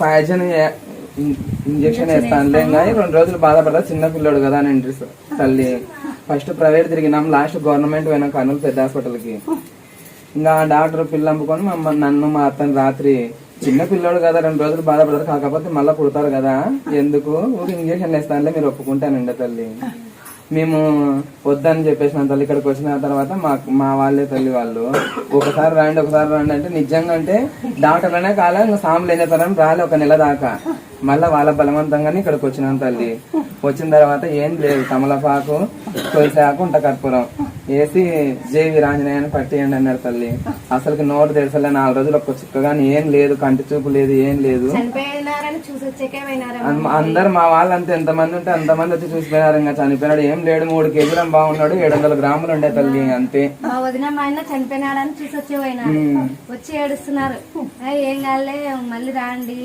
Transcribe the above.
Poison injection వేస్తానులే కానీ 2 రోజులు బాధపడతా, చిన్న పిల్లడు కదా అని ఇంట్రెస్ట్ తల్లి. ఫస్ట్ ప్రైవేట్ తిరిగినాం, లాస్ట్ గవర్నమెంట్ పోయినాం కర్నూలు పెద్ద హాస్పిటల్కి. ఇంకా డాక్టర్ పిల్ల అమ్ముకొని నన్ను మా అత్తని రాత్రి, చిన్న పిల్లోడు కదా 2 రోజులు బాధపడతారు, కాకపోతే మళ్ళీ పుడతారు కదా ఎందుకు ఊరికి ఇంజక్షన్ వేస్తానులే మీరు ఒప్పుకుంటానండి తల్లి. మేము వద్దని చెప్పేసిన తల్లి. ఇక్కడికి వచ్చిన తర్వాత మా వాళ్ళే తల్లి వాళ్ళు ఒకసారి రండి అంటే నిజంగా అంటే డాక్టర్ అనే కాలే ఇంకా సాములు ఏం చేస్తారని రాలే 1 నెల దాకా. మళ్ళీ వాళ్ళ బలవంతంగానే ఇక్కడికి వచ్చినాం తల్లి. వచ్చిన తర్వాత ఏం లేదు, తమలపాకు, తులసాకు, కర్పూరం వేసి జై వీరాంజనేయాన్ని పట్టేయండి అన్నారు తల్లి. అసలుకి నోరు తెరసలే 4 రోజులు ఒక్క చుక్కగాని ఏం లేదు, కంటి చూపు లేదు, ఏం లేదు. అందరు మా వాళ్ళంతా ఎంతమంది ఉంటే అంతమంది వచ్చి చూసిపోయినారు. ఇంకా చనిపోయినాడు ఏం లేడు, 3 కేజీలు బాగున్నాడు, 700 గ్రాములు ఉండే తల్లి అంతే. చనిపోయినాడని చూసి వచ్చి ఏడుస్తున్నారు, ఏం కాలే మళ్ళీ రాండి